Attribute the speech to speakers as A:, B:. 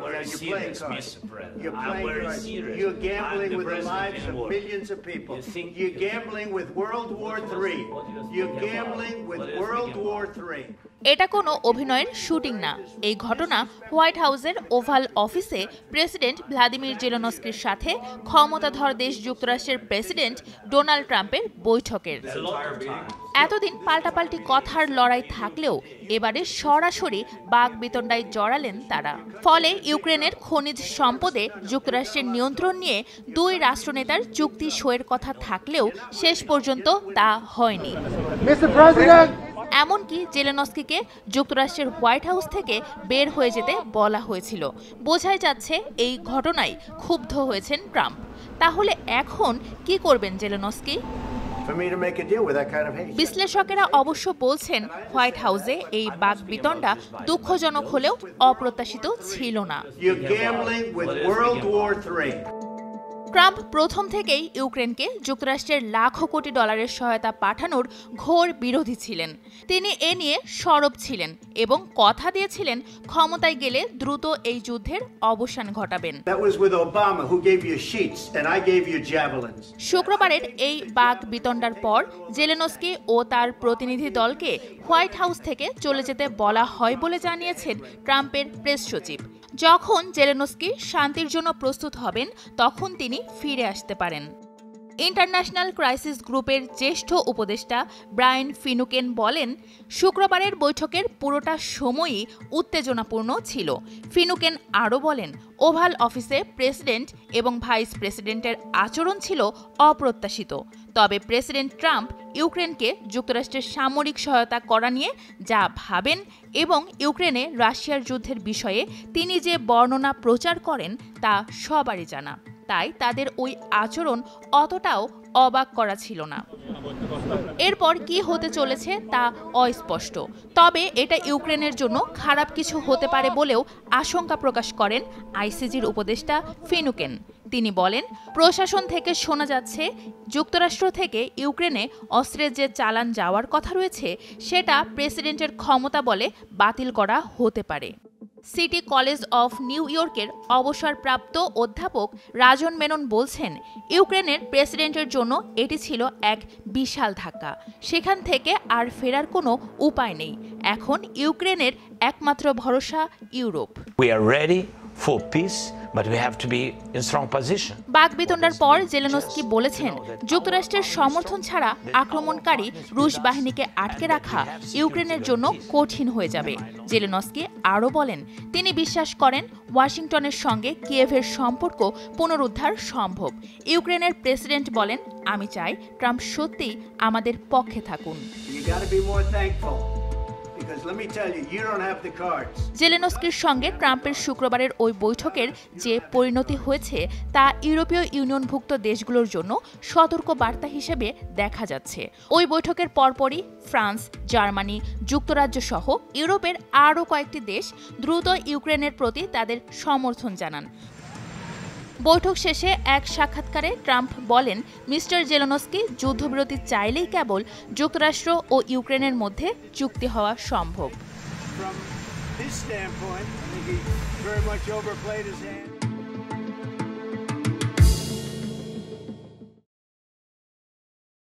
A: very serious, Mr. President. I'm very serious.
B: You're gambling with the lives of millions of people. You're gambling with World War III. You're gambling with World War III.
C: এটা কোনো অভিনয়ের shooting না। এই ঘটনা white হাউসের oval অফিসে president Vladimir জেলেনস্কির সাথে ক্ষমতাধর দেশ যুক্তরাষ্ট্রের প্রেসিডেন্ট ডোনাল্ড ট্রাম্পের বৈঠকের। এতদিন পাল্টাপাল্টি কথার লড়াই থাকলেও এবারে সরাসরি বাকবিতণ্ডায় জড়ালেন তারা। ফলে ইউক্রেনের খনিজ সম্পদে যুক্তরাষ্ট্রের নিয়ন্ত্রণ নিয়ে দুই রাষ্ট্রনেতার চুক্তি সইয়ের কথা থাকলেও শেষ পর্যন্ত তা হয়নি। এমনকি জেলেনস্কিকে যুক্তরাষ্ট্রের হোয়াইট হাউস থেকে বের হয়ে যেতে বলা হয়েছিল। বোঝাই যাচ্ছে এই ঘটনায় ক্ষুব্ধ হয়েছেন ট্রাম্প। তাহলে এখন কি করবেন জেলেনস্কি? বিশ্লেষকেরা অবশ্য বলছেন হোয়াইট হাউসে এই বাকবিতণ্ডা দুঃখজনক হলেও অপ্রত্যাশিত ছিল না। ট্রাম্প প্রথম থেকেই ইউক্রেনকে যুক্তরাষ্ট্রের লাখো কোটি ডলারের সহায়তা পাঠানোর ঘোর বিরোধী ছিলেন। তিনি এ নিয়ে সরব ছিলেন এবং কথা দিয়েছিলেন ক্ষমতায় গেলে দ্রুত এই যুদ্ধের অবসান ঘটাবেন। শুক্রবারের এই বাকবিতণ্ডার পর জেলেনস্কি ও তার প্রতিনিধি দলকে হোয়াইট হাউস থেকে চলে যেতে বলা হয় বলে জানিয়েছেন ট্রাম্পের প্রেস সচিব। যখন জেলেনস্কি শান্তির জন্য প্রস্তুত হবেন তখন তিনি ফিরে আসতে পারেন। ইন্টারন্যাশনাল ক্রাইসিস গ্রুপের জ্যেষ্ঠ উপদেষ্টা ব্রায়ান ফিনুকেন বলেন, শুক্রবারের বৈঠকের পুরোটা সময়ই উত্তেজনাপূর্ণ ছিল। ফিনুকেন আরও বলেন, ওভাল অফিসে প্রেসিডেন্ট এবং ভাইস প্রেসিডেন্টের আচরণ ছিল অপ্রত্যাশিত। তবে প্রেসিডেন্ট ট্রাম্প ইউক্রেনকে যুক্তরাষ্ট্রের সামরিক সহায়তা করা নিয়ে যা ভাবেন এবং ইউক্রেনে রাশিয়ার যুদ্ধের বিষয়ে তিনি যে বর্ণনা প্রচার করেন তা সবারই জানা। তাই তাদের ওই আচরণ অতটাও অবাক করা ছিল না। এরপর কি হতে চলেছে তা অস্পষ্ট। তবে এটা ইউক্রেনের জন্য খারাপ কিছু হতে পারে বলেও আশঙ্কা প্রকাশ করেন আইসিজির উপদেষ্টা ফিনুকেন। তিনি বলেন, প্রশাসন থেকে শোনা যাচ্ছে যুক্তরাষ্ট্র থেকে ইউক্রেনে অস্ত্রের যে চালান যাওয়ার কথা রয়েছে সেটা প্রেসিডেন্টের ক্ষমতা বলে বাতিল করা হতে পারে। সিটি কলেজ অফ নিউ ইয়র্কের অবসরপ্রাপ্ত অধ্যাপক রাজন মেনন বলছেন, ইউক্রেনের প্রেসিডেন্টের জন্য এটি ছিল এক বিশাল ধাক্কা। সেখান থেকে আর ফেরার কোনো উপায় নেই। এখন ইউক্রেনের একমাত্র ভরসা Europe.
A: For peace, but we have to be in strong position.
C: বাকবিতণ্ডার পর জেলেনস্কি বলেছেন, যুক্তরাষ্ট্রের সমর্থন ছাড়া আক্রমণকারী রুশ বাহিনীকে আটকে রাখা ইউক্রেনের জন্য কঠিন হয়ে যাবে। জেলেনস্কি আরও বলেন, তিনি বিশ্বাস করেন ওয়াশিংটনের সঙ্গে কিয়েভের সম্পর্ক পুনরুদ্ধার সম্ভব। ইউক্রেনের প্রেসিডেন্ট বলেন, আমি চাই ট্রাম্প সত্যিই আমাদের পক্ষে থাকুন। জেলেনস্কির সঙ্গে ট্রাম্পের শুক্রবারের ওই বৈঠকের যে পরিণতি হয়েছে তা ইউরোপীয় ইউনিয়নভুক্ত দেশগুলোর জন্য সতর্ক বার্তা হিসেবে দেখা যাচ্ছে। ওই বৈঠকের পরপরই ফ্রান্স, জার্মানি, যুক্তরাজ্য সহ ইউরোপের আরও কয়েকটি দেশ দ্রুত ইউক্রেনের প্রতি তাদের সমর্থন জানান। বৈঠক শেষে এক সাক্ষাৎকারে ট্রাম্প বলেন, মিস্টার জেলেনস্কি যুদ্ধবিরতি চাইলেই কেবল যুক্তরাষ্ট্র ও ইউক্রেনের মধ্যে চুক্তি হওয়া সম্ভব।